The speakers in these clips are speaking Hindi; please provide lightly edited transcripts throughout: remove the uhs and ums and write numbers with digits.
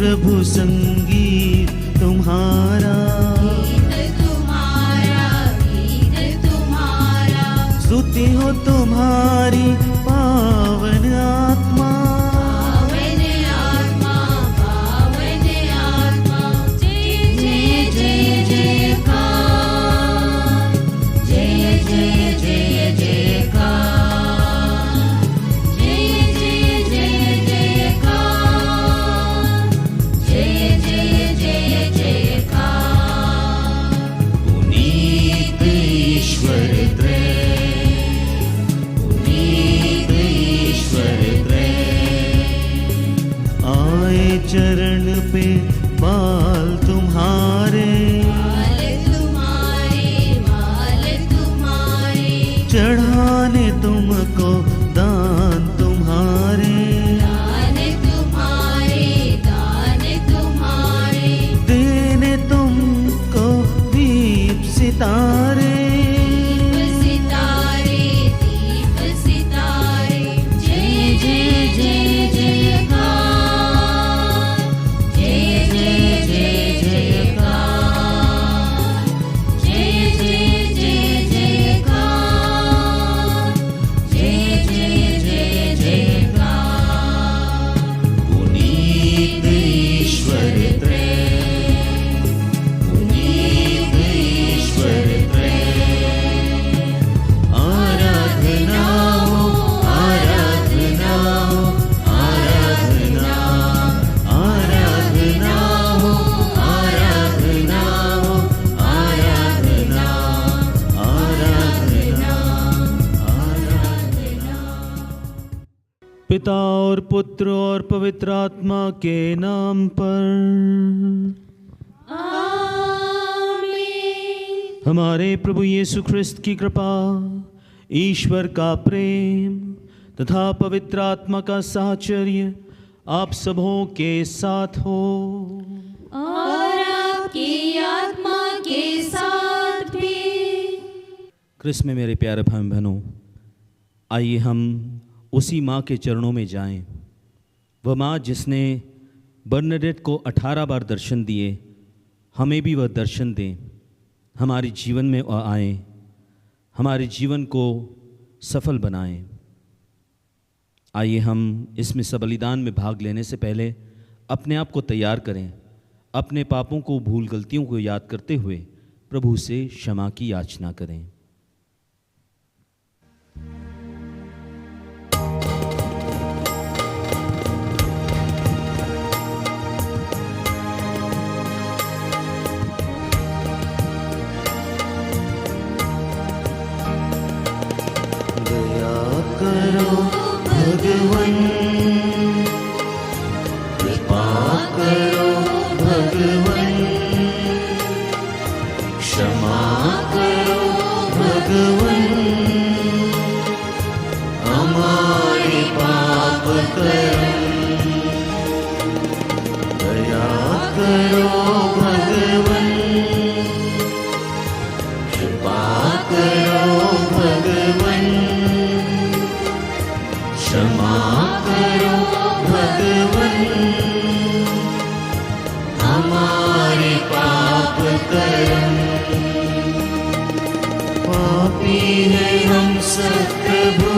प्रभु संगीत तुम्हारा, स्तुति हो तुम्हारी पावन आत्मा। चरण पे बाल तुम्हारे, चढ़ाने तुमको दान तुम्हारे, देने तुमको दीप सितारे। पिता और पुत्र और पवित्र आत्मा के नाम पर आमीन। हमारे प्रभु यीशु ख्रिस्त की कृपा, ईश्वर का प्रेम तथा पवित्र आत्मा का साहचर्य आप सबों के साथ हो और आपकी आत्मा के साथ भी। क्रिस्त में मेरे प्यारे भाई बहनों, आइए हम उसी माँ के चरणों में जाएं। वह माँ जिसने बर्नडेट को 18 बार दर्शन दिए, हमें भी वह दर्शन दें, हमारे जीवन में वह आएँ, हमारे जीवन को सफल बनाएं। आइए हम इसमें सबलिदान में भाग लेने से पहले अपने आप को तैयार करें, अपने पापों को, भूल गलतियों को याद करते हुए प्रभु से क्षमा की याचना करें। करो भगवन, कृपा करो भगवन, क्षमा करो भगवन, हमारे पाप करम। दया करो भगवन, कृपा करो भगवन, क्षमा करो भगवन, हमारे पाप करम। पापी है हम सब प्रभु,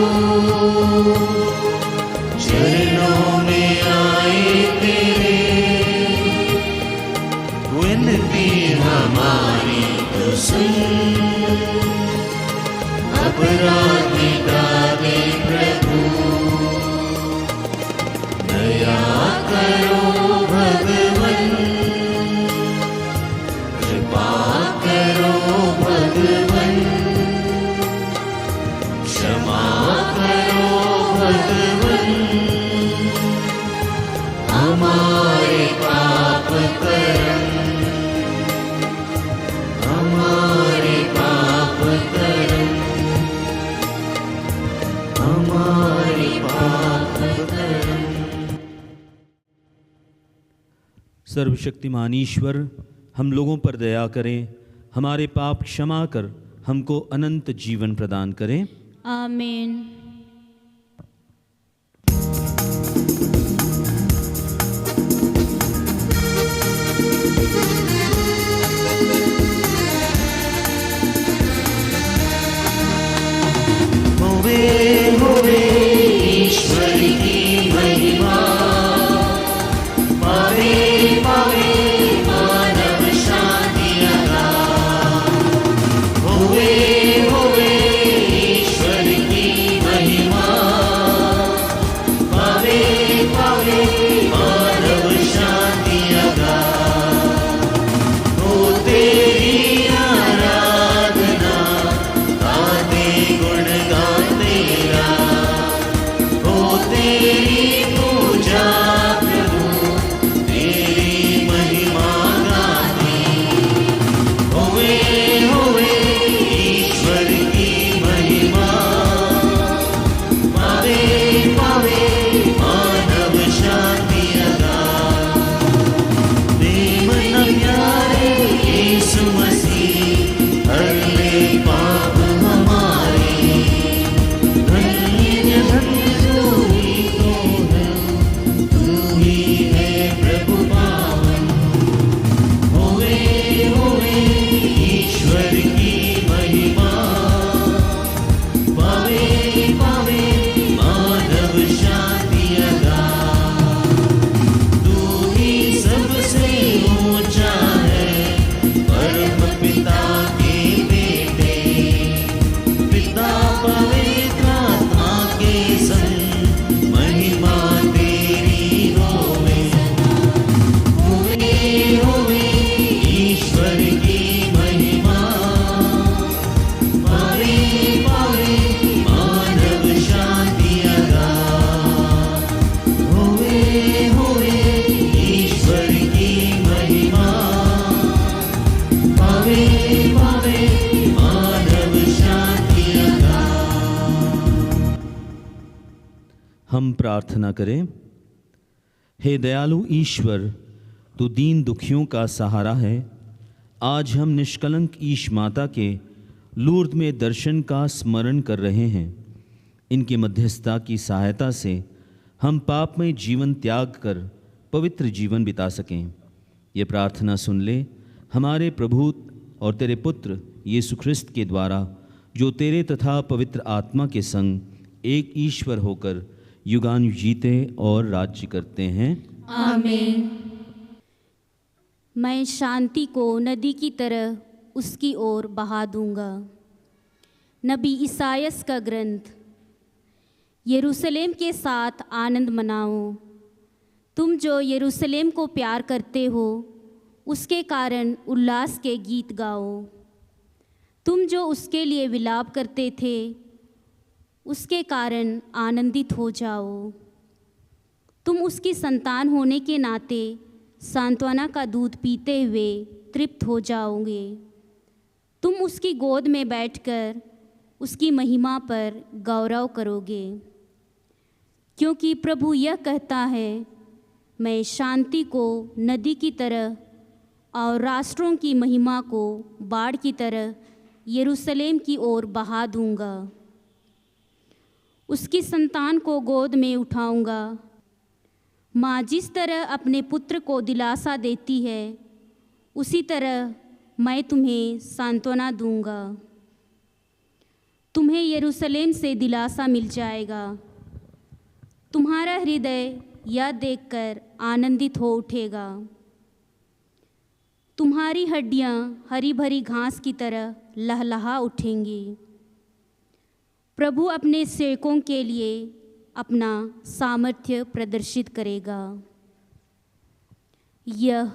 चरणों में आए तेरे, विनती हमारी तो सुन, अपराध मिटा दे प्रभु। दया करो भगवन, कृपा करो भगवन, क्षमा करो भगवन, हमारे पाप करम, हमारे पाप करम, हमारे पाप करम। सर्वशक्तिमान ईश्वर हम लोगों पर दया करें, हमारे पाप क्षमा कर हमको अनंत जीवन प्रदान करें। आमीन। होवे ईश्वर की महिमा, पावे पावे मानव शांति अगाध। होवे होवे ईश्वर की महिमा, पावे पावे मानव शांति अगाध। हम प्रार्थना करें। हे दयालु ईश्वर, तू दीन दुखियों का सहारा है। आज हम निष्कलंक ईश माता के लूर्द में दर्शन का स्मरण कर रहे हैं। इनकी मध्यस्थता की सहायता से हम पापमय जीवन त्याग कर पवित्र जीवन बिता सकें। ये प्रार्थना सुन ले हमारे प्रभु और तेरे पुत्र यीशु ख्रिस्त के द्वारा, जो तेरे तथा पवित्र आत्मा के संग एक ईश्वर होकर युगानुयुग जीते और राज्य करते हैं। आमीन। मैं शांति को नदी की तरह उसकी ओर बहा दूंगा। नबी ईसायस का ग्रंथ। यरूशलेम के साथ आनंद मनाओ, तुम जो यरूशलेम को प्यार करते हो, उसके कारण उल्लास के गीत गाओ। तुम जो उसके लिए विलाप करते थे, उसके कारण आनंदित हो जाओ। तुम उसकी संतान होने के नाते सांत्वना का दूध पीते हुए तृप्त हो जाओगे। तुम उसकी गोद में बैठकर उसकी महिमा पर गौरव करोगे, क्योंकि प्रभु यह कहता है, मैं शांति को नदी की तरह और राष्ट्रों की महिमा को बाढ़ की तरह यरूशलेम की ओर बहा दूंगा। उसकी संतान को गोद में उठाऊंगा। माँ जिस तरह अपने पुत्र को दिलासा देती है, उसी तरह मैं तुम्हें सांत्वना दूंगा। तुम्हें यरूशलेम से दिलासा मिल जाएगा। तुम्हारा हृदय यह देखकर आनंदित हो उठेगा। तुम्हारी हड्डियाँ हरी भरी घास की तरह लहलहा उठेंगी। प्रभु अपने सेवकों के लिए अपना सामर्थ्य प्रदर्शित करेगा। यह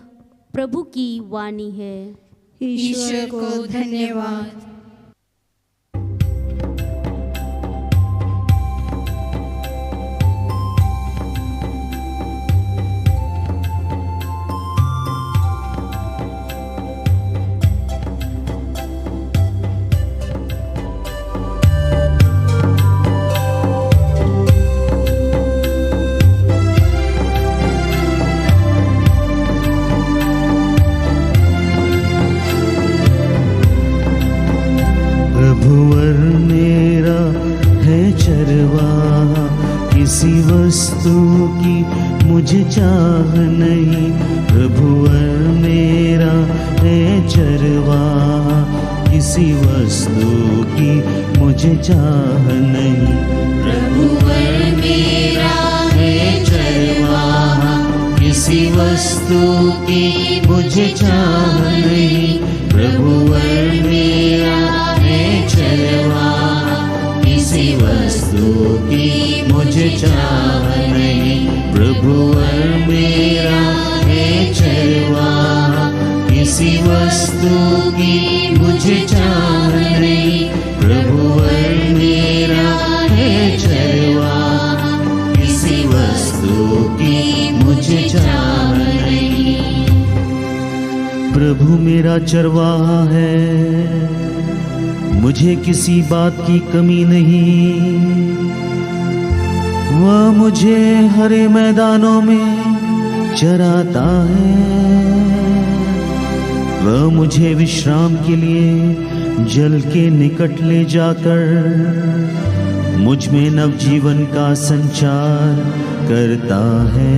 प्रभु की वाणी है। ईश्वर को धन्यवाद। किसी वस्तु की मुझे चाह नहीं, प्रभुवर मेरा है चरवाहा। किसी वस्तु की मुझे चाह नहीं, प्रभुवर मेरा है चरवाहा। किसी वस्तु की मुझे चाह नहीं, प्रभुवर मेरा है चरवाहा। किसी वस्तु की मुझे चाह नहीं, प्रभुवर मेरा है चरवाहा। किसी वस्तु की मुझे चाह नहीं, प्रभुवर मेरा है चरवाहा। किसी वस्तु की मुझे चाह नहीं। प्रभु मेरा चरवाहा है, मुझे किसी बात की कमी नहीं। वह मुझे हरे मैदानों में चराता है, वह मुझे विश्राम के लिए जल के निकट ले जाकर मुझ में नवजीवन का संचार करता है।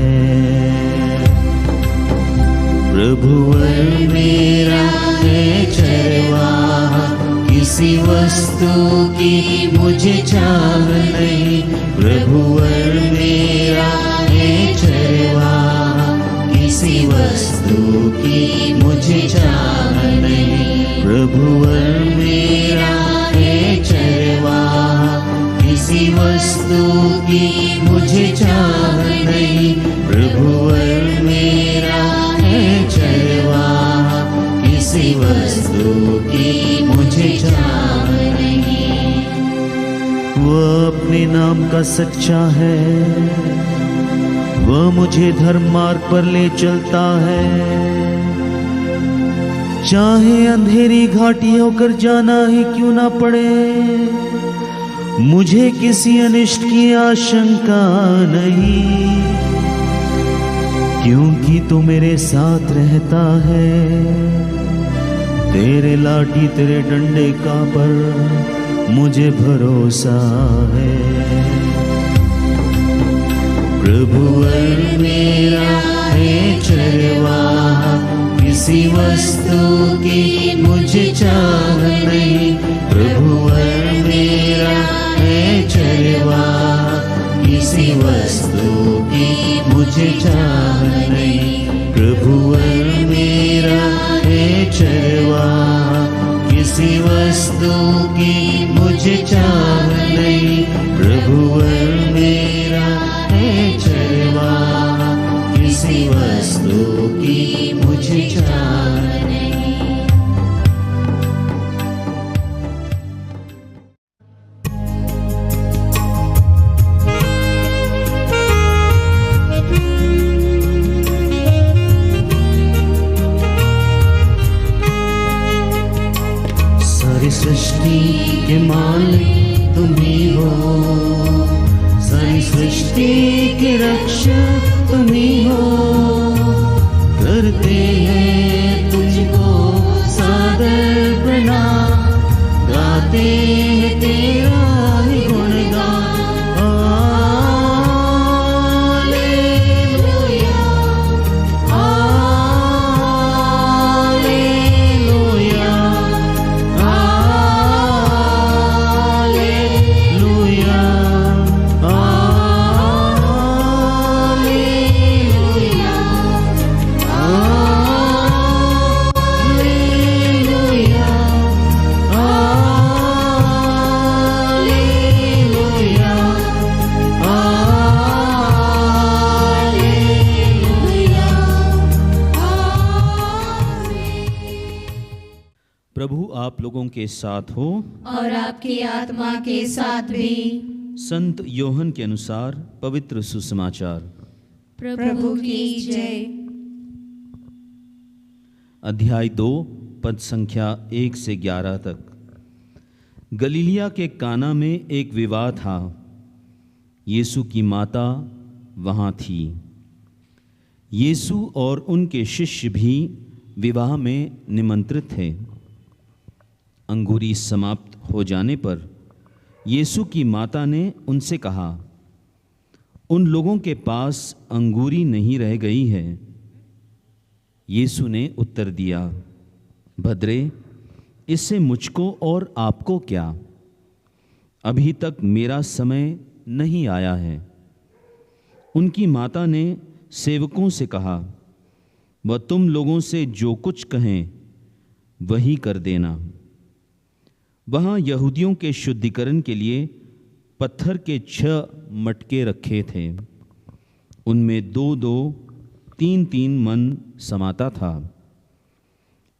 प्रभुवर मेरा है चरवाहा, किसी वस्तु की मुझे चाह नहीं, प्रभुवर मेरा है चरवाहा। किसी वस्तु की मुझे चाह नहीं, प्रभुवर मेरा है चरवाहा। किसी वस्तु की मुझे चाह नहीं, प्रभुवर मेरा है चरवाहा। अपने नाम का सच्चा है, वह मुझे धर्म मार्ग पर ले चलता है। चाहे अंधेरी घाटी होकर जाना ही क्यों ना पड़े, मुझे किसी अनिष्ट की आशंका नहीं, क्योंकि तू मेरे साथ रहता है। तेरे लाठी तेरे डंडे का पर मुझे भरोसा है। प्रभुवर मेरा है चरवाहा, किसी वस्तु की मुझे चाह नहीं। प्रभुवर मेरा है चरवाहा, किसी वस्तु की मुझे चाह नहीं। प्रभुवर मेरा है चरवाहा, किसी वस्तु की मुझे चाह नहीं। प्रभुवर मेरा है चरवाहा, किसी वस्तु की मुझे चाह नहीं। सारी सृष्टि के मालिक तुम ही हो, सारी सृष्टि के रक्षक तुम ही हो। करते हैं तुझको सादर प्रणाम, गाते हैं तेरा ही गुणगान। प्रभु आप लोगों के साथ हो और आपकी आत्मा के साथ भी। संत योहन के अनुसार पवित्र सुसमाचार। प्रभु की जय। अध्याय 2 पद संख्या 1 से 11 तक। गलीलिया के काना में एक विवाह था। यीशु की माता वहाँ थी। यीशु और उनके शिष्य भी विवाह में निमंत्रित थे। अंगूरी समाप्त हो जाने पर यीशु की माता ने उनसे कहा, उन लोगों के पास अंगूरी नहीं रह गई है। यीशु ने उत्तर दिया, भद्रे, इससे मुझको और आपको क्या? अभी तक मेरा समय नहीं आया है। उनकी माता ने सेवकों से कहा, वह तुम लोगों से जो कुछ कहें वही कर देना। वहाँ यहूदियों के शुद्धिकरण के लिए पत्थर के 6 मटके रखे थे। उनमें 2-2, 3-3 मन समाता था।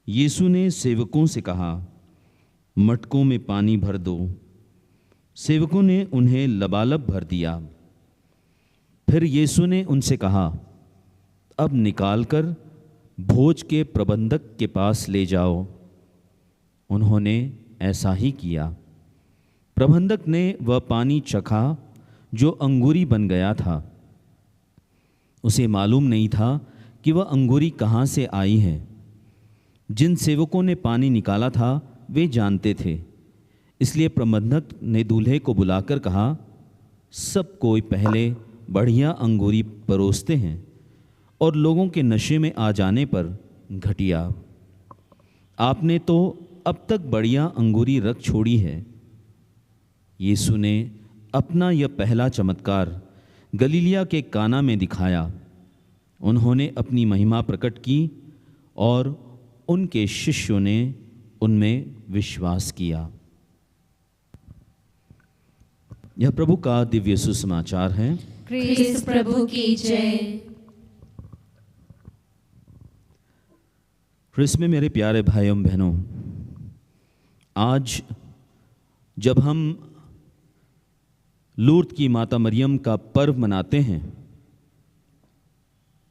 यीशु ने सेवकों से कहा, मटकों में पानी भर दो। सेवकों ने उन्हें लबालब भर दिया। फिर यीशु ने उनसे कहा, अब निकालकर भोज के प्रबंधक के पास ले जाओ। उन्होंने ऐसा ही किया। प्रबंधक ने वह पानी चखा जो अंगूरी बन गया था। उसे मालूम नहीं था कि वह अंगूरी कहाँ से आई है। जिन सेवकों ने पानी निकाला था वे जानते थे। इसलिए प्रबंधक ने दूल्हे को बुलाकर कहा, सब कोई पहले बढ़िया अंगूरी परोसते हैं और लोगों के नशे में आ जाने पर घटिया। आपने तो अब तक बढ़िया अंगूरी रख छोड़ी है। यीशु ने अपना यह पहला चमत्कार गलीलिया के काना में दिखाया। उन्होंने अपनी महिमा प्रकट की और उनके शिष्यों ने उनमें विश्वास किया। यह प्रभु का दिव्य सुसमाचार है। क्रिस्त प्रभु की जय। क्रिस्त में मेरे प्यारे भाइयों बहनों, आज जब हम लूर्द की माता मरियम का पर्व मनाते हैं,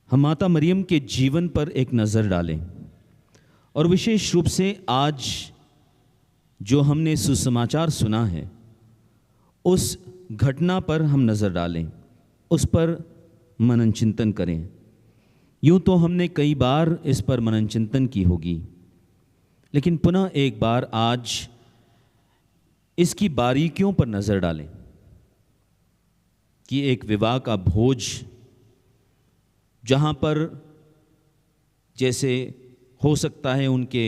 हम माता मरियम के जीवन पर एक नज़र डालें और विशेष रूप से आज जो हमने सुसमाचार सुना है उस घटना पर हम नज़र डालें, उस पर मनन चिंतन करें। यूँ तो हमने कई बार इस पर मनन चिंतन की होगी, लेकिन पुनः एक बार आज इसकी बारीकियों पर नज़र डालें कि एक विवाह का भोज जहाँ पर जैसे हो सकता है उनके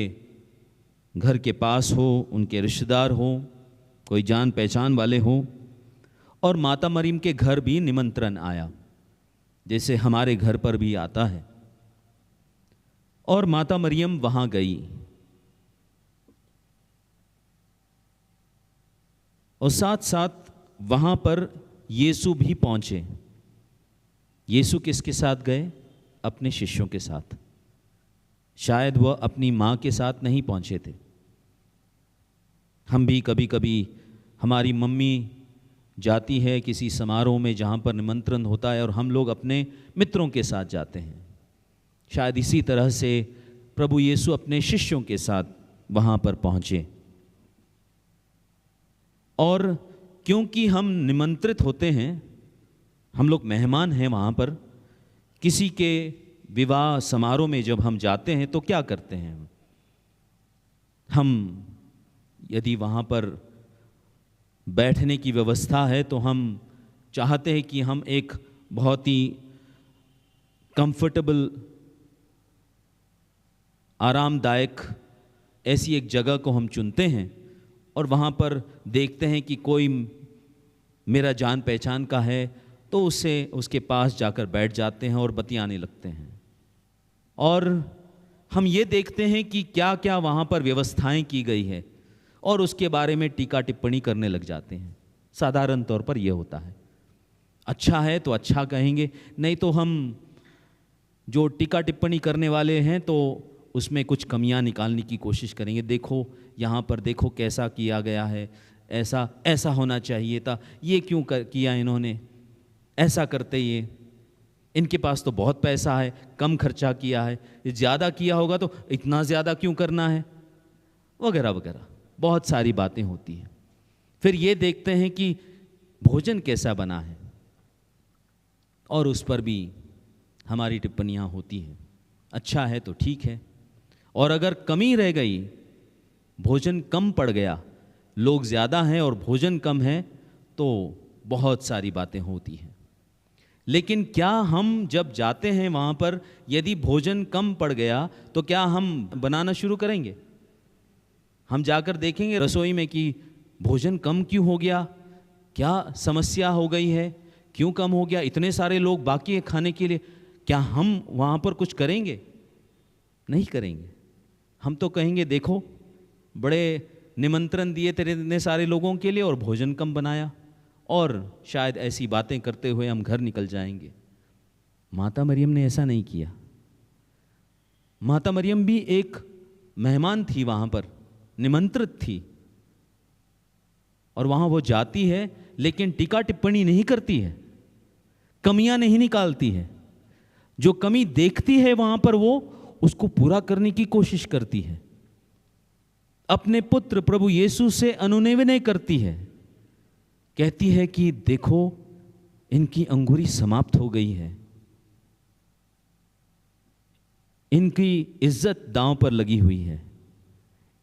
घर के पास हो, उनके रिश्तेदार हो, कोई जान पहचान वाले हो, और माता मरियम के घर भी निमंत्रण आया जैसे हमारे घर पर भी आता है, और माता मरियम वहाँ गई और साथ साथ वहाँ पर यीशु भी पहुँचे। यीशु किसके साथ गए? अपने शिष्यों के साथ। शायद वह अपनी माँ के साथ नहीं पहुँचे थे। हम भी कभी कभी हमारी मम्मी जाती है किसी समारोह में जहाँ पर निमंत्रण होता है और हम लोग अपने मित्रों के साथ जाते हैं। शायद इसी तरह से प्रभु यीशु अपने शिष्यों के साथ वहाँ पर पहुँचे, और क्योंकि हम निमंत्रित होते हैं, हम लोग मेहमान हैं वहाँ पर, किसी के विवाह समारोह में जब हम जाते हैं तो क्या करते हैं हम यदि वहाँ पर बैठने की व्यवस्था है तो हम चाहते हैं कि हम एक बहुत ही कंफर्टेबल, आरामदायक ऐसी एक जगह को हम चुनते हैं और वहाँ पर देखते हैं कि कोई मेरा जान पहचान का है तो उससे उसके पास जाकर बैठ जाते हैं और बतियाने लगते हैं, और हम ये देखते हैं कि क्या क्या वहाँ पर व्यवस्थाएं की गई है और उसके बारे में टीका टिप्पणी करने लग जाते हैं। साधारण तौर पर यह होता है, अच्छा है तो अच्छा कहेंगे, नहीं तो हम जो टीका टिप्पणी करने वाले हैं तो उसमें कुछ कमियां निकालने की कोशिश करेंगे। देखो यहाँ पर देखो कैसा किया गया है, ऐसा ऐसा होना चाहिए था, ये क्यों किया इन्होंने, ऐसा करते ये, इनके पास तो बहुत पैसा है, कम खर्चा किया है, ज़्यादा किया होगा तो इतना ज़्यादा क्यों करना है, वगैरह वगैरह बहुत सारी बातें होती हैं। फिर ये देखते हैं कि भोजन कैसा बना है और उस पर भी हमारी टिप्पणियाँ होती हैं। अच्छा है तो ठीक है, और अगर कमी रह गई, भोजन कम पड़ गया, लोग ज़्यादा हैं और भोजन कम है, तो बहुत सारी बातें होती हैं। लेकिन क्या हम जब जाते हैं वहाँ पर, यदि भोजन कम पड़ गया तो क्या हम बनाना शुरू करेंगे? हम जाकर देखेंगे रसोई में कि भोजन कम क्यों हो गया, क्या समस्या हो गई है, क्यों कम हो गया, इतने सारे लोग बाकी हैं खाने के लिए, क्या हम वहाँ पर कुछ करेंगे? नहीं करेंगे। हम तो कहेंगे देखो बड़े निमंत्रण दिए तेरे इतने सारे लोगों के लिए और भोजन कम बनाया, और शायद ऐसी बातें करते हुए हम घर निकल जाएंगे। माता मरियम ने ऐसा नहीं किया। माता मरियम भी एक मेहमान थी, वहाँ पर निमंत्रित थी, और वहाँ वो जाती है लेकिन टीका टिप्पणी नहीं करती है, कमियां नहीं निकालती है। जो कमी देखती है वहाँ पर वो उसको पूरा करने की कोशिश करती है। अपने पुत्र प्रभु यीशु से अनुनय करती है, कहती है कि देखो इनकी अंगूरी समाप्त हो गई है, इनकी इज्जत दांव पर लगी हुई है,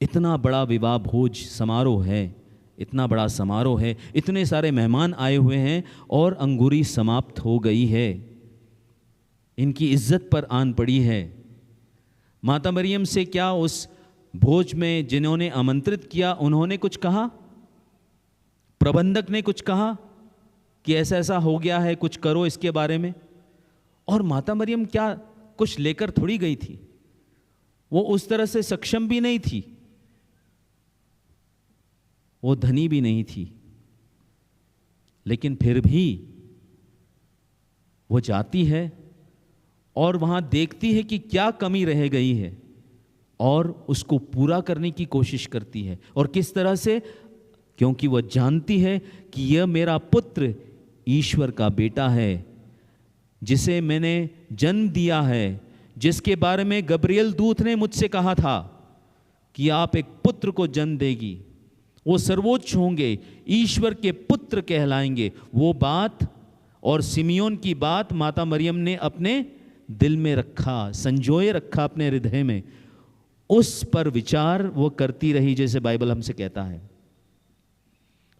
इतना बड़ा विवाह भोज समारोह है, इतना बड़ा समारोह है, इतने सारे मेहमान आए हुए हैं और अंगूरी समाप्त हो गई है, इनकी इज्जत पर आन पड़ी है। माता मरियम से क्या उस भोज में जिन्होंने आमंत्रित किया उन्होंने कुछ कहा? प्रबंधक ने कुछ कहा कि ऐसा ऐसा हो गया है, कुछ करो इसके बारे में? और माता मरियम क्या कुछ लेकर थोड़ी गई थी, वो उस तरह से सक्षम भी नहीं थी, वो धनी भी नहीं थी, लेकिन फिर भी वो जाती है और वहां देखती है कि क्या कमी रह गई है और उसको पूरा करने की कोशिश करती है। और किस तरह से? क्योंकि वह जानती है कि यह मेरा पुत्र ईश्वर का बेटा है, जिसे मैंने जन्म दिया है, जिसके बारे में गब्रिएल दूत ने मुझसे कहा था कि आप एक पुत्र को जन्म देगी, वो सर्वोच्च होंगे, ईश्वर के पुत्र कहलाएंगे। वो बात और सिमियोन की बात माता मरियम ने अपने दिल में रखा, संजोए रखा अपने हृदय में। उस पर विचार वो करती रही, जैसे बाइबल हमसे कहता है।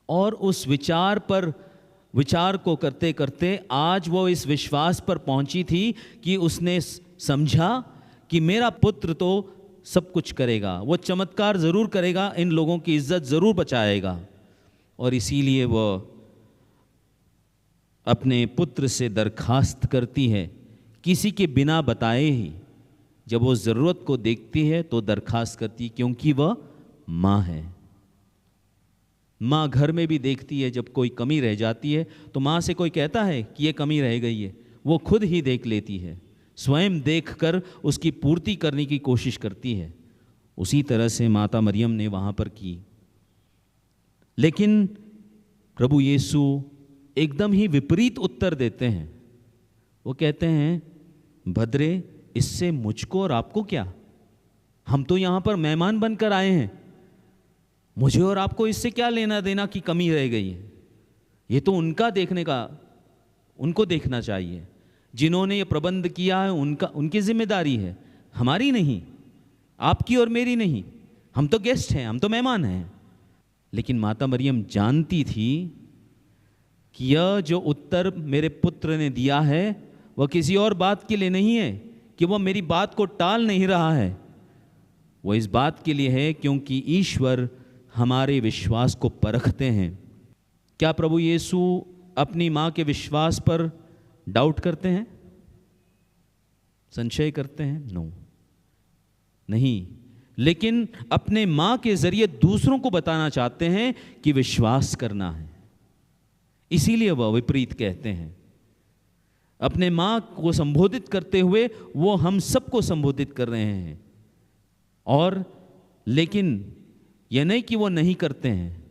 और उस विचार को करते करते आज वो इस विश्वास पर पहुंची थी कि उसने समझा कि मेरा पुत्र तो सब कुछ करेगा, वो चमत्कार ज़रूर करेगा, इन लोगों की इज्जत ज़रूर बचाएगा। और इसीलिए वो अपने पुत्र से दरखास्त करती है, किसी के बिना बताए ही। जब वो ज़रूरत को देखती है तो दरखास्त करती, क्योंकि वह माँ है। माँ घर में भी देखती है, जब कोई कमी रह जाती है तो माँ से कोई कहता है कि ये कमी रह गई है, वो खुद ही देख लेती है, स्वयं देखकर उसकी पूर्ति करने की कोशिश करती है। उसी तरह से माता मरियम ने वहाँ पर की। लेकिन प्रभु यीशु एकदम ही विपरीत उत्तर देते हैं। वो कहते हैं, भद्रे, इससे मुझको और आपको क्या? हम तो यहाँ पर मेहमान बनकर आए हैं, मुझे और आपको इससे क्या लेना देना कि कमी रह गई है? ये तो उनको देखना चाहिए। जिन्होंने ये प्रबंध किया है उनकी जिम्मेदारी है, हमारी नहीं, आपकी और मेरी नहीं। हम तो गेस्ट हैं, हम तो मेहमान हैं। लेकिन माता मरियम जानती थी कि यह जो उत्तर मेरे पुत्र ने दिया है वह किसी और बात के लिए नहीं है, कि वह मेरी बात को टाल नहीं रहा है। वह इस बात के लिए है क्योंकि ईश्वर हमारे विश्वास को परखते हैं। क्या प्रभु यीशु अपनी माँ के विश्वास पर डाउट करते हैं, संशय करते हैं? नो, नहीं। लेकिन अपने माँ के जरिए दूसरों को बताना चाहते हैं कि विश्वास करना है। इसीलिए वह विपरीत कहते हैं। अपने माँ को संबोधित करते हुए वो हम सबको संबोधित कर रहे हैं। और लेकिन यह नहीं कि वो नहीं करते हैं।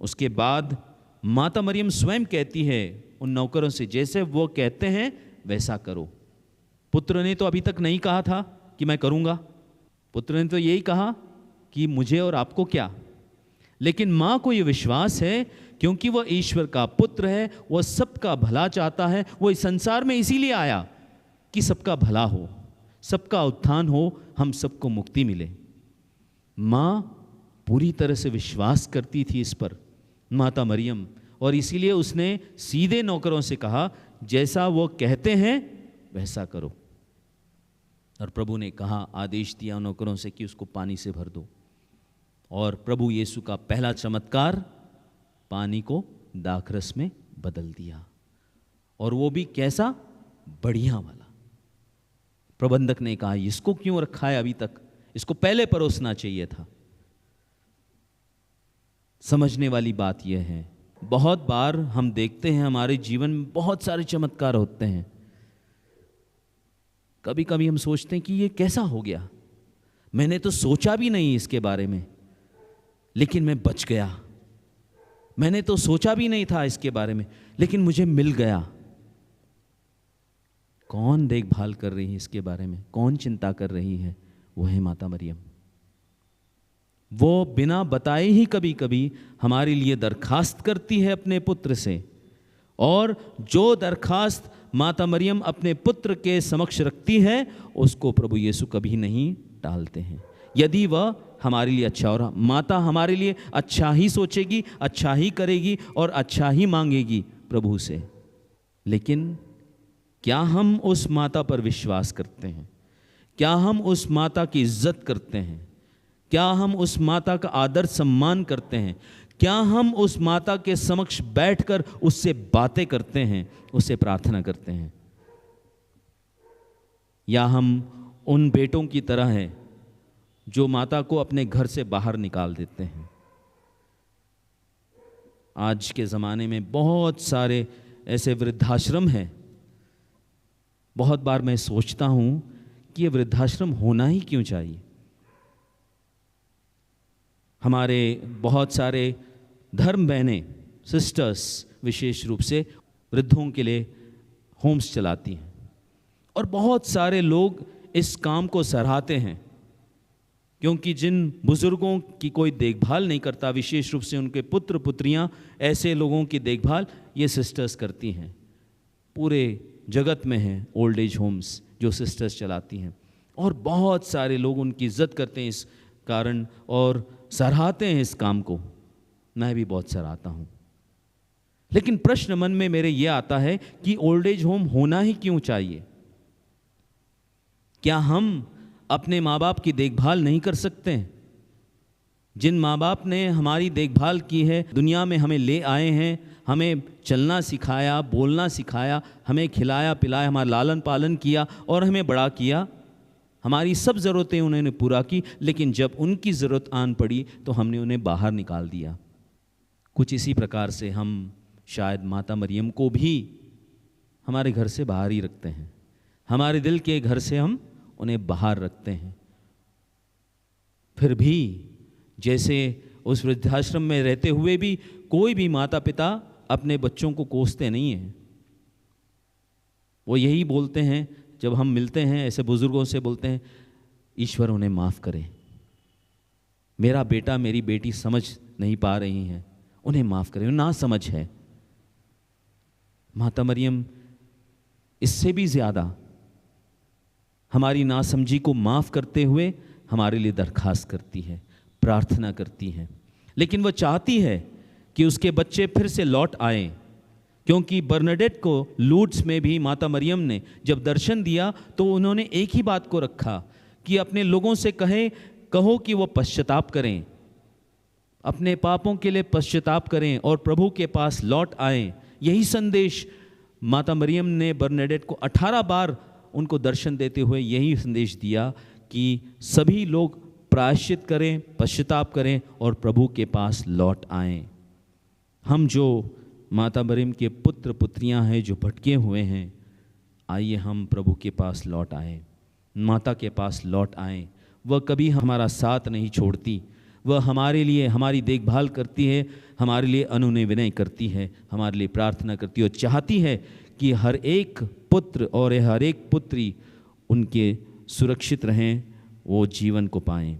उसके बाद माता मरियम स्वयं कहती है उन नौकरों से, जैसे वो कहते हैं वैसा करो। पुत्र ने तो अभी तक नहीं कहा था कि मैं करूँगा, पुत्र ने तो यही कहा कि मुझे और आपको क्या। लेकिन माँ को ये विश्वास है, क्योंकि वह ईश्वर का पुत्र है, वह सबका भला चाहता है। वो इस संसार में इसीलिए आया कि सबका भला हो, सबका उत्थान हो, हम सबको मुक्ति मिले। माँ पूरी तरह से विश्वास करती थी इस पर, माता मरियम, और इसीलिए उसने सीधे नौकरों से कहा, जैसा वो कहते हैं वैसा करो। और प्रभु ने कहा, आदेश दिया नौकरों से कि उसको पानी से भर दो। और प्रभु यीशु का पहला चमत्कार, पानी को दाखरस में बदल दिया। और वो भी कैसा? बढ़िया वाला। प्रबंधक ने कहा, इसको क्यों रखा है अभी तक, इसको पहले परोसना चाहिए था। समझने वाली बात यह है, बहुत बार हम देखते हैं हमारे जीवन में बहुत सारे चमत्कार होते हैं। कभी कभी हम सोचते हैं कि ये कैसा हो गया, मैंने तो सोचा भी नहीं इसके बारे में, लेकिन मैं बच गया। मैंने तो सोचा भी नहीं था इसके बारे में, लेकिन मुझे मिल गया। कौन देखभाल कर रही है इसके बारे में, कौन चिंता कर रही है? वो है माता मरियम। वो बिना बताए ही कभी कभी हमारे लिए दरखास्त करती है अपने पुत्र से। और जो दरखास्त माता मरियम अपने पुत्र के समक्ष रखती है, उसको प्रभु यीशु कभी नहीं टालते हैं। यदि वह हमारे लिए अच्छा, और माता हमारे लिए अच्छा ही सोचेगी, अच्छा ही करेगी और अच्छा ही मांगेगी प्रभु से। लेकिन क्या हम उस माता पर विश्वास करते हैं? क्या हम उस माता की इज्जत करते हैं? क्या हम उस माता का आदर सम्मान करते हैं? क्या हम उस माता के समक्ष बैठकर उससे बातें करते हैं, उससे प्रार्थना करते हैं? या हम उन बेटों की तरह हैं जो माता को अपने घर से बाहर निकाल देते हैं? आज के ज़माने में बहुत सारे ऐसे वृद्धाश्रम हैं। बहुत बार मैं सोचता हूँ कि ये वृद्धाश्रम होना ही क्यों चाहिए। हमारे बहुत सारे धर्म बहनें, सिस्टर्स विशेष रूप से वृद्धों के लिए होम्स चलाती हैं और बहुत सारे लोग इस काम को सराहते हैं, क्योंकि जिन बुज़ुर्गों की कोई देखभाल नहीं करता, विशेष रूप से उनके पुत्र पुत्रियां, ऐसे लोगों की देखभाल ये सिस्टर्स करती हैं। पूरे जगत में हैं ओल्ड एज होम्स जो सिस्टर्स चलाती हैं और बहुत सारे लोग उनकी इज्जत करते हैं इस कारण और सराहते हैं इस काम को। मैं भी बहुत सराहता हूँ। लेकिन प्रश्न मन में मेरे ये आता है कि ओल्ड एज होम होना ही क्यों चाहिए? क्या हम अपने माँ बाप की देखभाल नहीं कर सकते हैं? जिन माँ बाप ने हमारी देखभाल की है, दुनिया में हमें ले आए हैं, हमें चलना सिखाया, बोलना सिखाया, हमें खिलाया पिलाया, हमारा लालन पालन किया और हमें बड़ा किया, हमारी सब ज़रूरतें उन्होंने पूरा की, लेकिन जब उनकी ज़रूरत आन पड़ी तो हमने उन्हें बाहर निकाल दिया। कुछ इसी प्रकार से हम शायद माता मरियम को भी हमारे घर से बाहर ही रखते हैं, हमारे दिल के घर से हम उन्हें बाहर रखते हैं। फिर भी जैसे उस वृद्धाश्रम में रहते हुए भी कोई भी माता पिता अपने बच्चों को कोसते नहीं हैं। वो यही बोलते हैं जब हम मिलते हैं, ऐसे बुजुर्गों से बोलते हैं, ईश्वर उन्हें माफ़ करे, मेरा बेटा मेरी बेटी समझ नहीं पा रही हैं, उन्हें माफ़ करें, ना समझ है। माता मरियम इससे भी ज़्यादा हमारी नासमझी को माफ़ करते हुए हमारे लिए दरखास्त करती है, प्रार्थना करती है। लेकिन वह चाहती है कि उसके बच्चे फिर से लौट आएं, क्योंकि बर्नाडेट को लूड्स में भी माता मरियम ने जब दर्शन दिया तो उन्होंने एक ही बात को रखा कि अपने लोगों से कहो कि वो पश्चाताप करें, अपने पापों के लिए पश्चाताप करें और प्रभु के पास लौट आएं। यही संदेश माता मरियम ने बर्नाडेट को 18 बार उनको दर्शन देते हुए यही संदेश दिया कि सभी लोग प्रायश्चित करें, पश्चाताप करें और प्रभु के पास लौट आएं। हम जो माता मरियम के पुत्र पुत्रियां हैं जो भटके हुए हैं, आइए हम प्रभु के पास लौट आएं, माता के पास लौट आएं। वह कभी हमारा साथ नहीं छोड़ती, वह हमारे लिए हमारी देखभाल करती है, हमारे लिए अनुनय विनय करती है, हमारे लिए प्रार्थना करती है और चाहती है कि हर एक पुत्र और हर एक पुत्री उनके सुरक्षित रहें, वो जीवन को पाएं।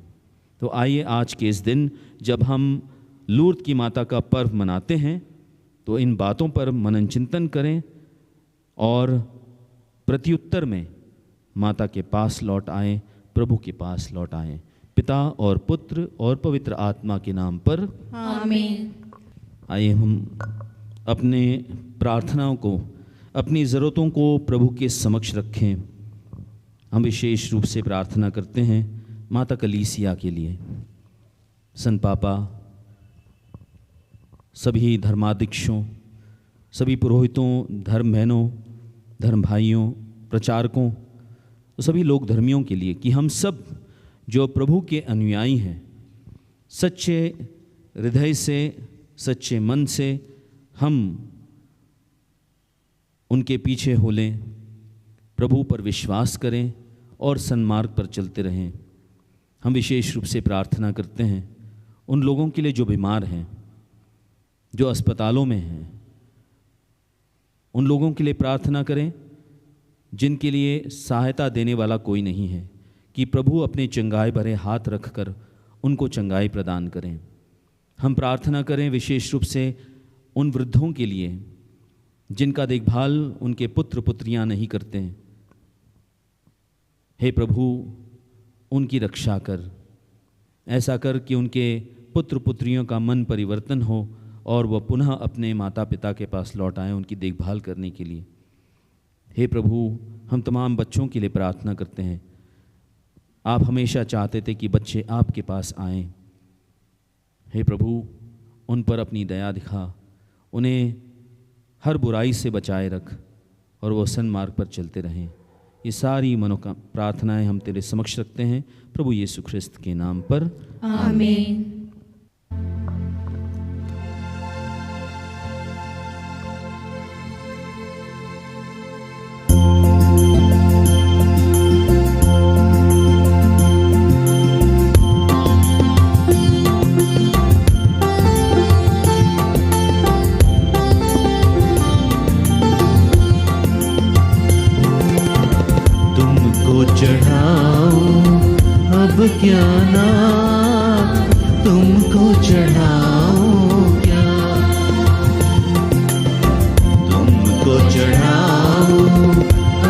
तो आइए आज के इस दिन जब हम लूर्द की माता का पर्व मनाते हैं तो इन बातों पर मनन चिंतन करें और प्रत्युत्तर में माता के पास लौट आएं, प्रभु के पास लौट आएं। पिता और पुत्र और पवित्र आत्मा के नाम पर आमीन। आइए हम अपने प्रार्थनाओं को, अपनी ज़रूरतों को प्रभु के समक्ष रखें। हम विशेष रूप से प्रार्थना करते हैं माता कलीसिया के लिए। संत पापा, सभी धर्माध्यक्षों, सभी पुरोहितों, धर्म बहनों, धर्म भाइयों, प्रचारकों, तो सभी लोग धर्मियों के लिए कि हम सब जो प्रभु के अनुयायी हैं, सच्चे हृदय से, सच्चे मन से हम उनके पीछे हो लें, प्रभु पर विश्वास करें और सन्मार्ग पर चलते रहें। हम विशेष रूप से प्रार्थना करते हैं उन लोगों के लिए जो बीमार हैं, जो अस्पतालों में हैं, उन लोगों के लिए प्रार्थना करें जिनके लिए सहायता देने वाला कोई नहीं है, कि प्रभु अपने चंगाई भरे हाथ रखकर उनको चंगाई प्रदान करें। हम प्रार्थना करें विशेष रूप से उन वृद्धों के लिए जिनका देखभाल उनके पुत्र पुत्रियां नहीं करते हैं। हे प्रभु, उनकी रक्षा कर, ऐसा कर कि उनके पुत्र पुत्रियों का मन परिवर्तन हो और वह पुनः अपने माता पिता के पास लौट आएँ उनकी देखभाल करने के लिए। हे प्रभु, हम तमाम बच्चों के लिए प्रार्थना करते हैं। आप हमेशा चाहते थे कि बच्चे आपके पास आएं। हे प्रभु, उन पर अपनी दया दिखा, उन्हें हर बुराई से बचाए रख और वो सन्मार्ग पर चलते रहें। ये सारी प्रार्थनाएं हम तेरे समक्ष रखते हैं प्रभु यीशु ख्रिस्त के नाम पर, आमीन। अब क्या नाम तुमको चढ़ाऊं क्या, तुमको चढ़ाऊं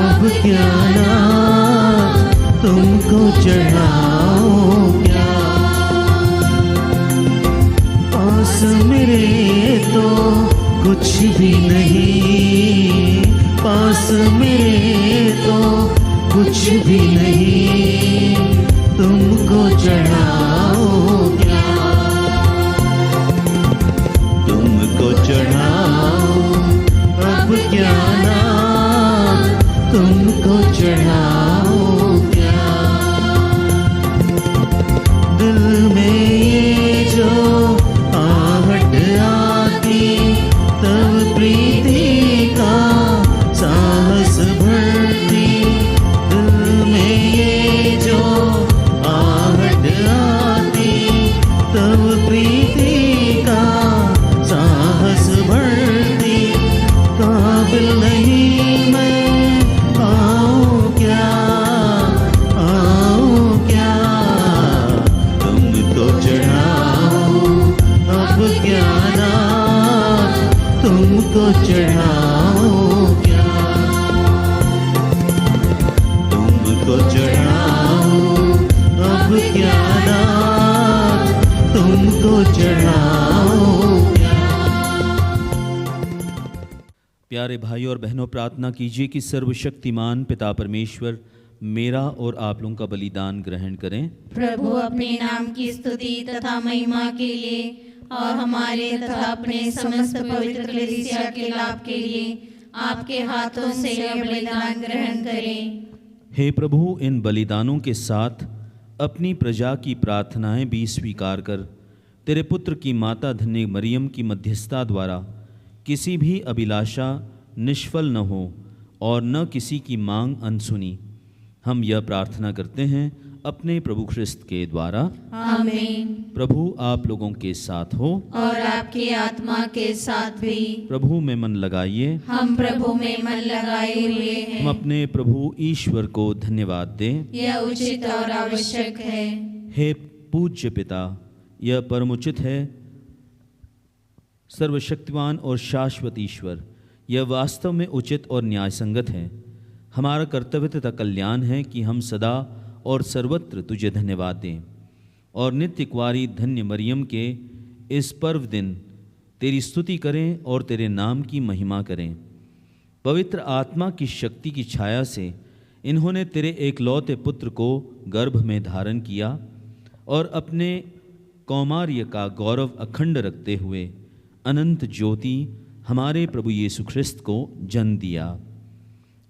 अब क्या नाम तुमको चढ़ाऊं क्या। पास मेरे तो कुछ भी नहीं, पास मेरे तो कुछ भी नहीं, तुमको चढ़ाऊं क्या, तुमको चढ़ाऊं अब क्या नाम तुमको चढ़ाऊं क्या। दिल में ये जो आहट आती तब प्रीति का साहस भरती, दिल में ये जो आहट आती तब प्रीति का साहस भरती। काबिल नहीं मैं आऊं क्या, आऊं क्या, तुमको चढ़ाऊं अब क्या नाम तुमको चढ़ाऊं क्या, तुमको चढ़ाऊं अब क्या नाम तुमको चढ़ाऊं क्या। प्यारे भाई और बहनों, प्रार्थना कीजिए कि सर्वशक्तिमान पिता परमेश्वर मेरा और आप लोगों का बलिदान ग्रहण करें। प्रभु अपने नाम की स्तुति तथा महिमा के लिए और हमारे तथा अपने समस्त पवित्र कलीसिया के लाभ के लिए आपके हाथों से यह बलिदान ग्रहण करें। हे प्रभु, इन बलिदानों के साथ अपनी प्रजा की प्रार्थनाएं भी स्वीकार कर तेरे पुत्र की माता धन्य मरियम की मध्यस्थता द्वारा किसी भी अभिलाषा निष्फल न हो और न किसी की मांग अनसुनी। हम यह प्रार्थना करते हैं अपने प्रभु ख्रिस्त के द्वारा। आमीन। प्रभु आप लोगों के साथ हो और आपकी आत्मा के साथ भी। प्रभु में मन लगाइए। हम प्रभु में मन लगाए हुए हैं। हम अपने प्रभु ईश्वर को धन्यवाद दें। यह उचित और आवश्यक है। हे पूज्य पिता, यह परम उचित है। सर्वशक्तिमान और शाश्वत ईश्वर, यह वास्तव में उचित और न्यायसंगत है। हमारा कर्तव्य तथा कल्याण है कि हम सदा और सर्वत्र तुझे धन्यवाद दें और नित्य कुंवारी धन्य मरियम के इस पर्व दिन तेरी स्तुति करें और तेरे नाम की महिमा करें। पवित्र आत्मा की शक्ति की छाया से इन्होंने तेरे एकलौते पुत्र को गर्भ में धारण किया और अपने कौमार्य का गौरव अखंड रखते हुए अनंत ज्योति हमारे प्रभु यीशु ख्रिस्त को जन्म दिया।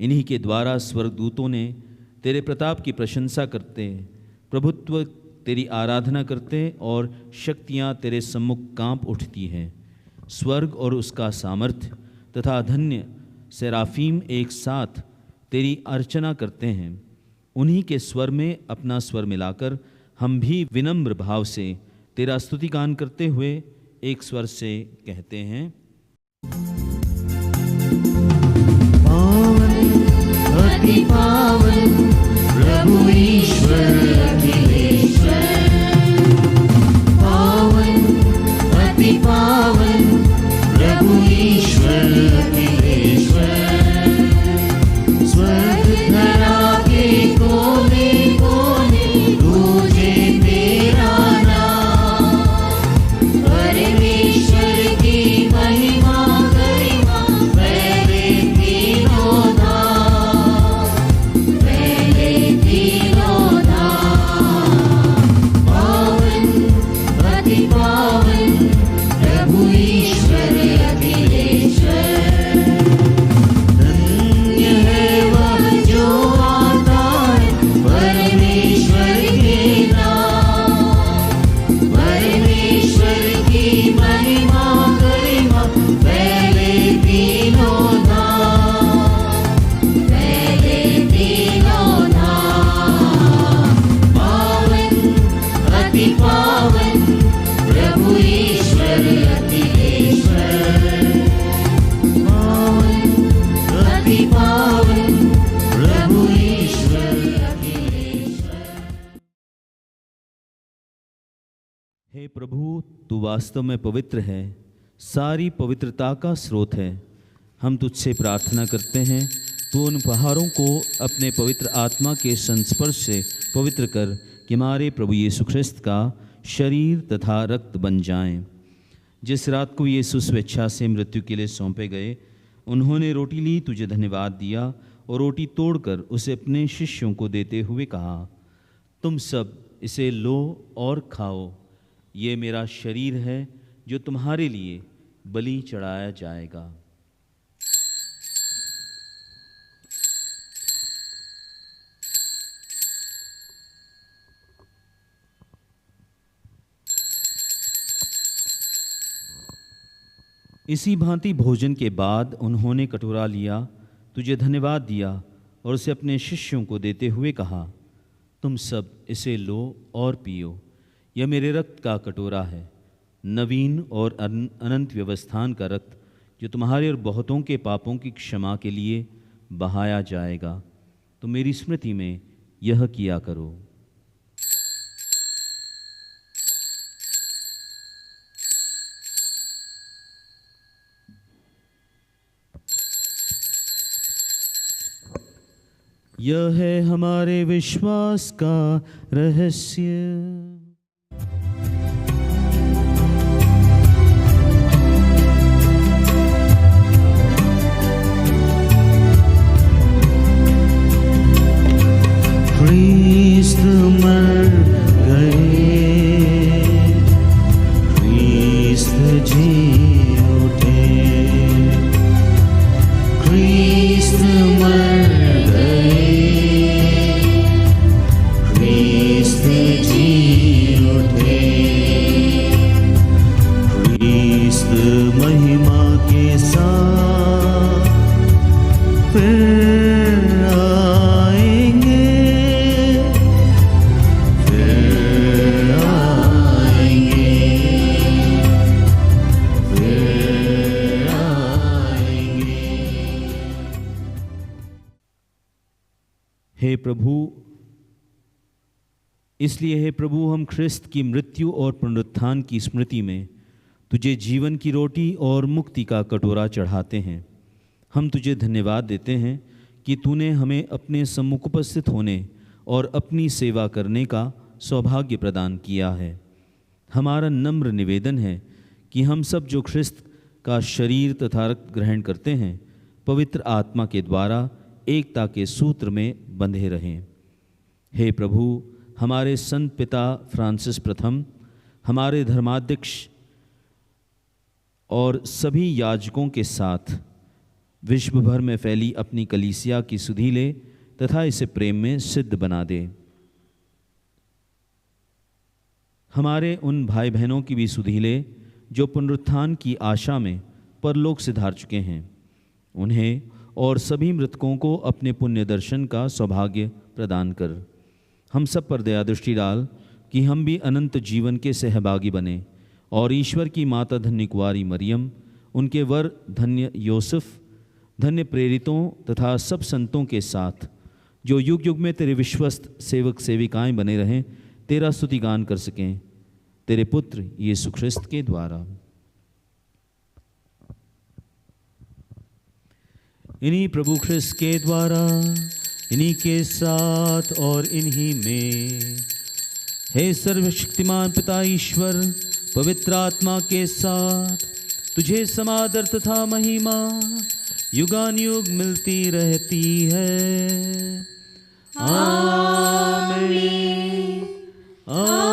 इन्हीं के द्वारा स्वर्गदूतों ने तेरे प्रताप की प्रशंसा करते, प्रभुत्व तेरी आराधना करते और शक्तियाँ तेरे सम्मुख कांप उठती हैं। स्वर्ग और उसका सामर्थ्य तथा धन्य सेराफीम एक साथ तेरी अर्चना करते हैं। उन्हीं के स्वर में अपना स्वर मिलाकर हम भी विनम्र भाव से तेरा स्तुतिगान करते हुए एक स्वर से कहते हैं। पावन अति पावन प्रभु ईश्वर अखिलेश्वर, पावन अति पावन प्रभु ईश्वर अखिलेश्वर, स्वर्ग धरा के कोने कोने गूंजे तेरा नाम, परमेश्वर की महिमा गरिमा फैले तीनों धाम, फैले तीनों धाम। पावन अति पावन प्रभु ईश्वर अखिलेश्वर, धन्य है वह जो आता है परमेश्वर के नाम, परमेश्वर की महिमा गरिमा फैले तीनों धाम, फैले तीनों धाम। पावन अति पावन प्रभु ईश्वर अखिलेश्वर, पावन अति पावन हे प्रभु, तू वास्तव में पवित्र है, सारी पवित्रता का स्रोत है। हम तुझसे प्रार्थना करते हैं, तू उन पहाड़ों को अपने पवित्र आत्मा के संस्पर्श से पवित्र कर कि हमारे प्रभु यीशु ख्रिस्त का शरीर तथा रक्त बन जाएं। जिस रात को यीशु स्वेच्छा से मृत्यु के लिए सौंपे गए, उन्होंने रोटी ली, तुझे धन्यवाद दिया और रोटी तोड़कर उसे अपने शिष्यों को देते हुए कहा, तुम सब इसे लो और खाओ, ये मेरा शरीर है जो तुम्हारे लिए बलि चढ़ाया जाएगा। इसी भांति भोजन के बाद उन्होंने कटोरा लिया, तुझे धन्यवाद दिया और उसे अपने शिष्यों को देते हुए कहा, तुम सब इसे लो और पियो, यह मेरे रक्त का कटोरा है, नवीन और अनंत व्यवस्थान का रक्त, जो तुम्हारे और बहुतों के पापों की क्षमा के लिए बहाया जाएगा। तो मेरी स्मृति में यह किया करो। यह है हमारे विश्वास का रहस्य। ख्रीस्त मर गए, ख्रीस्त जी उठे, ख्रीस्त मर महिमा के साथ फिर आएंगे, फिर आएंगे, फिर आएंगे। हे प्रभु, इसलिए हे प्रभु, हम ख्रिस्त की मृत्यु और पुनरुत्थान की स्मृति में तुझे जीवन की रोटी और मुक्ति का कटोरा चढ़ाते हैं। हम तुझे धन्यवाद देते हैं कि तूने हमें अपने सम्मुख उपस्थित होने और अपनी सेवा करने का सौभाग्य प्रदान किया है। हमारा नम्र निवेदन है कि हम सब जो ख्रिस्त का शरीर तथा रक्त ग्रहण करते हैं, पवित्र आत्मा के द्वारा एकता के सूत्र में बंधे रहें। हे प्रभु, हमारे संत पिता फ्रांसिस प्रथम, हमारे धर्माध्यक्ष और सभी याजकों के साथ विश्व भर में फैली अपनी कलीसिया की सुधि ले तथा इसे प्रेम में सिद्ध बना दे। हमारे उन भाई बहनों की भी सुधि ले जो पुनरुत्थान की आशा में परलोक सिधार चुके हैं, उन्हें और सभी मृतकों को अपने पुण्य दर्शन का सौभाग्य प्रदान कर। हम सब पर दया दृष्टि डाल कि हम भी अनंत जीवन के सहभागी बने और ईश्वर की माता धन्य कुंवारी मरियम, उनके वर धन्य यूसुफ, धन्य प्रेरितों तथा सब संतों के साथ जो युग युग में तेरे विश्वस्त सेवक सेविकाएं बने रहें, तेरा स्तुति गान कर सकें, तेरे पुत्र यीशु ख्रिस्त के द्वारा। इन्हीं प्रभु ख्रिस्त के द्वारा, इन्हीं के साथ और इन्हीं में, हे सर्वशक्तिमान पिता ईश्वर, पवित्र आत्मा के साथ तुझे समादर तथा महिमा युगानुयुग मिलती रहती है। आमीन, आमीन,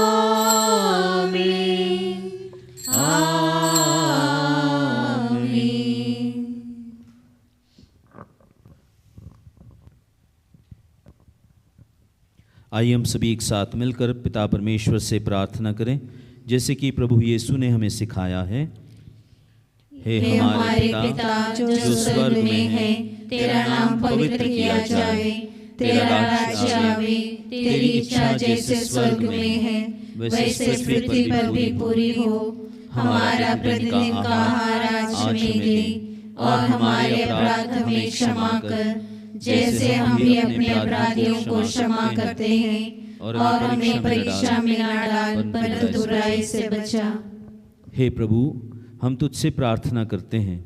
आमीन। आइए हम सभी एक साथ मिलकर पिता परमेश्वर से प्रार्थना करें, जैसे कि प्रभु यीशु ने हमें सिखाया है। हे हमारे पिता जो स्वर्ग में है, तेरा नाम पवित्र किया जाए, तेरा राज्य आवे, तेरी इच्छा जैसे स्वर्ग में है वैसे पृथ्वी पर भी पूरी हो। हमारा प्रतिदिन का आहार आज हमें दे, और हमारे अपराध हमें क्षमा कर, जैसे हम भी अपने अपराधियों को क्षमा करते हैं, और हमें परीक्षा में न डाल परंतु बुराई से बचा। हे प्रभु, हम तुझसे प्रार्थना करते हैं,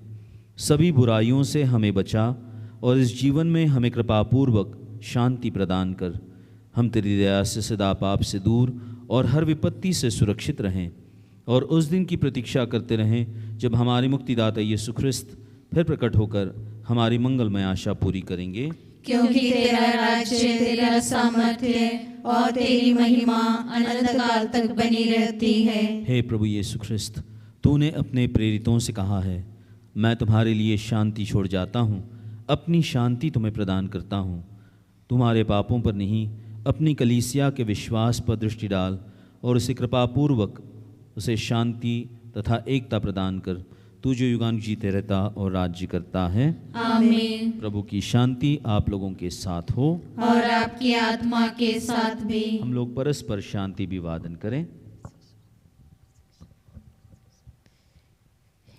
सभी बुराइयों से हमें बचा और इस जीवन में हमें कृपापूर्वक शांति प्रदान कर। हम तेरी दया से सदा पाप से दूर और हर विपत्ति से सुरक्षित रहें और उस दिन की प्रतीक्षा करते रहें जब हमारे मुक्तिदाता यीशु ख्रिस्त फिर प्रकट होकर हमारी मंगलमय आशा पूरी करेंगे। क्योंकि तेरा राज्य, तेरा सामर्थ्य और तेरी महिमा अनंत काल तक बनी रहती है। हे प्रभु यीशु ख्रिस्त, तूने अपने प्रेरितों से कहा है, मैं तुम्हारे लिए शांति छोड़ जाता हूँ, अपनी शांति तुम्हें प्रदान करता हूँ। तुम्हारे पापों पर नहीं, अपनी कलीसिया के विश्वास पर दृष्टि डाल और उसे कृपापूर्वक उसे शांति तथा एकता प्रदान कर। तू जो युगान जीते रहता और राज्य करता है। आमीन। प्रभु की शांति आप लोगों के साथ हो और आपकी आत्मा के साथ भी। हम लोग परस्पर शांति अभिवादन करें।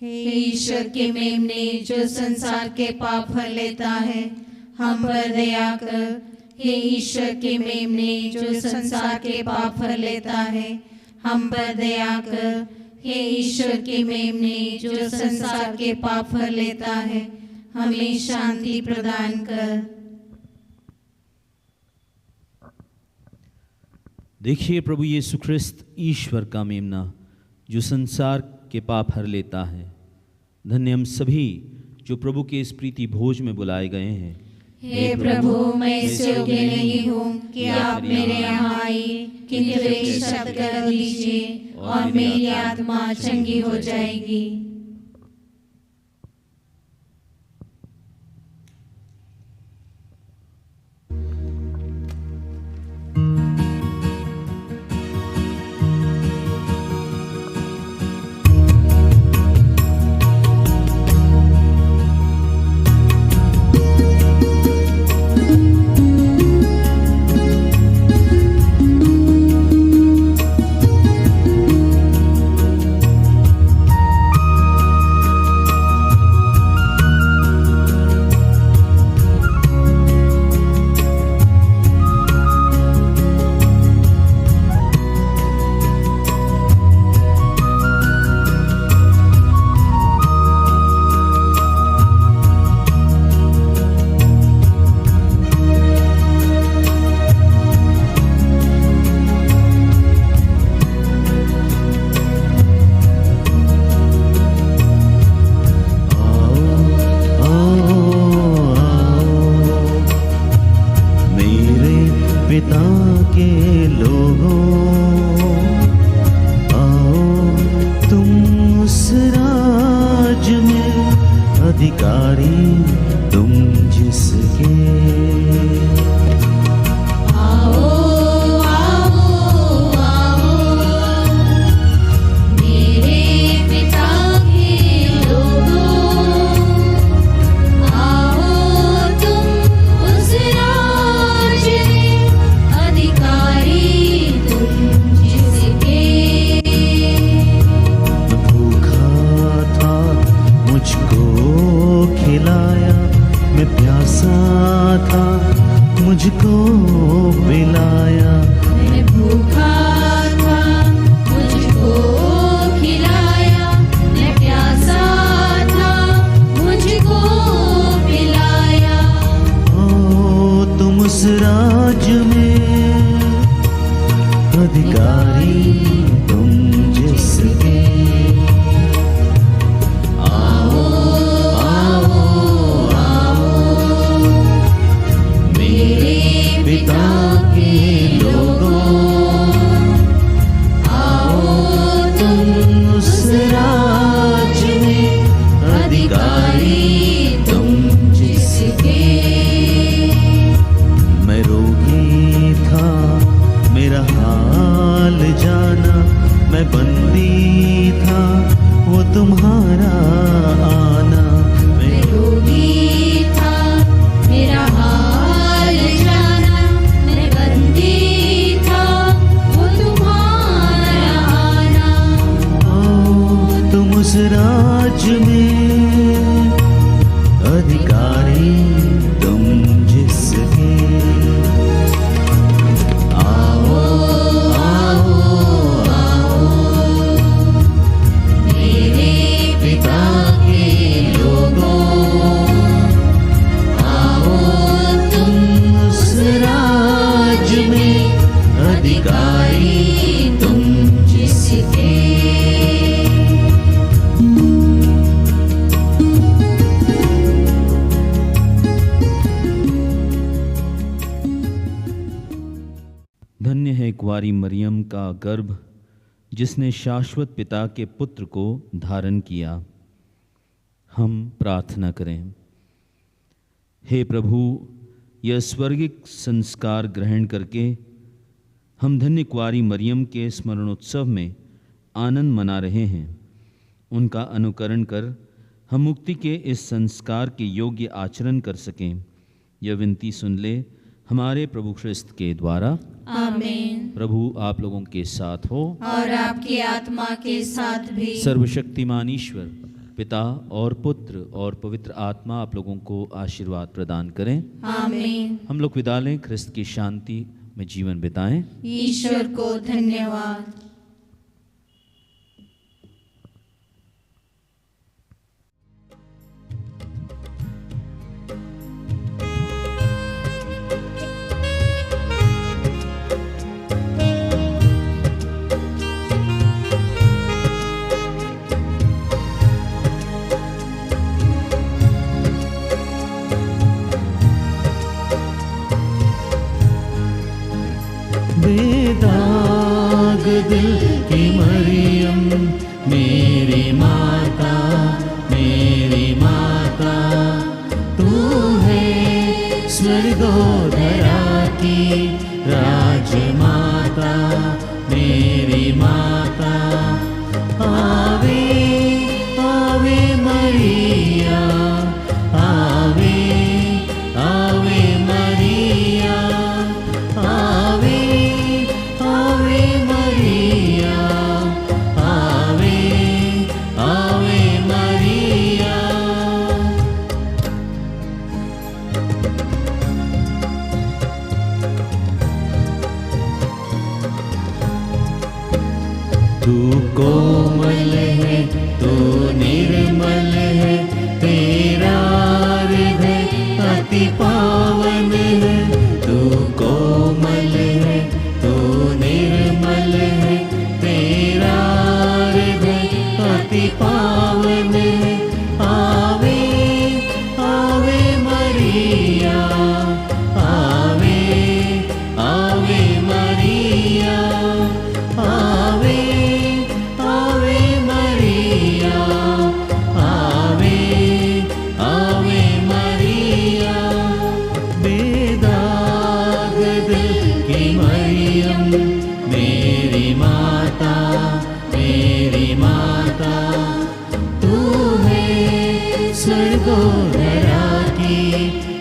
हे ईश्वर के मेमने, जो संसार के पाप हर लेता है, हम पर दया कर। हे ईश्वर के मेमने, जो संसार के पाप हर लेता है, हम पर दया कर। हे ईश्वर के मेमने, जो संसार के पाप हर लेता है, हमें शांति प्रदान कर। देखिए प्रभु यीशु ख्रिस्त ईश्वर का मेमना, जो संसार के पाप हर लेता है। धन्य हम सभी जो प्रभु के इस प्रीति भोज में बुलाए गए हैं। हे प्रभु, मैं इस योग्य नहीं हूँ कि आप मेरे यहाँ आइए, किंतु एक शब्द कह दीजिए और मेरी आत्मा चंगी हो जाएगी। अधिकारी तुम जिसके, आओ कुमारी मरियम का गर्भ, जिसने शाश्वत पिता के पुत्र को धारण किया। हम प्रार्थना करें। हे प्रभु, यह स्वर्गिक संस्कार ग्रहण करके हम धन्य कुमारी मरियम के स्मरणोत्सव में आनंद मना रहे हैं। उनका अनुकरण कर हम मुक्ति के इस संस्कार के योग्य आचरण कर सकें। यह विनती सुन ले हमारे प्रभु ख्रिस्त के द्वारा। आमीन। प्रभु आप लोगों के साथ हो और आपकी आत्मा के साथ भी। सर्वशक्तिमान ईश्वर पिता और पुत्र और पवित्र आत्मा आप लोगों को आशीर्वाद प्रदान करें। आमीन। हम लोग विदा लें। ख्रिस्त की शांति में जीवन बिताएं। ईश्वर को धन्यवाद। बेदाग दिल की मरियम, मेरी माता, मेरी माता, तू है स्वर्गोधरा की राजमाता, मेरी माता। आवे आवे मरिया, आवे आवे मरिया, आवे आवे मरिया, आवे आवे मरिया। तू कोमल है, तू निर्मल है, तेरा हृदय अति पावन है। तू कोमल है, तू निर्मल है, तेरा हृदय अति पावन है। आवे आवे मरिया, आवे आवे मरिया, आवे आवे मरिया, आवे आवे मरिया। बेदाग दिल की मरियम, मेरी माता, मेरी माता, तू है स्वर्गोधरा की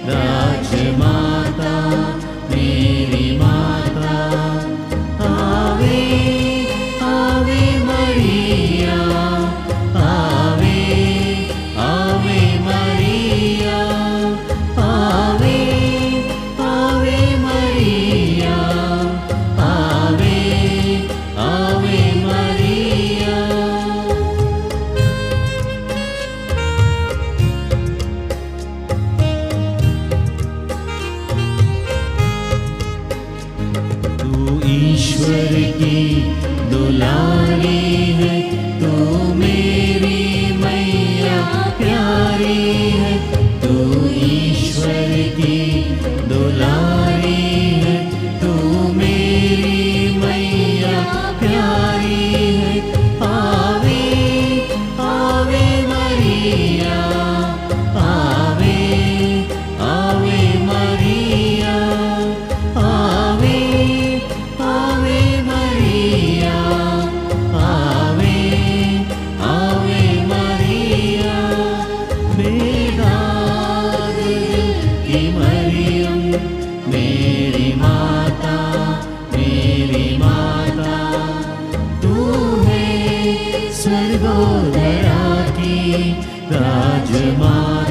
राजमाता, मेरी माता। आवे आवे मरिया, आवे आवे मरिया, आवे आवे मरिया, आवे आवे मरिया। तू ईश्वर की दुलारी है, तू मेरी मैया प्यारी है। तू ईश्वर की दुलारी है, तू मेरी मैया प्यारी है। आवे आवे मरिया, आवे आवे मरिया, आवे आवे मरिया, आवे आवे मरिया। बेदाग दिल की मरियम, मेरी माता, मेरी माता, तू है स्वर्गोधरा की राजमाता।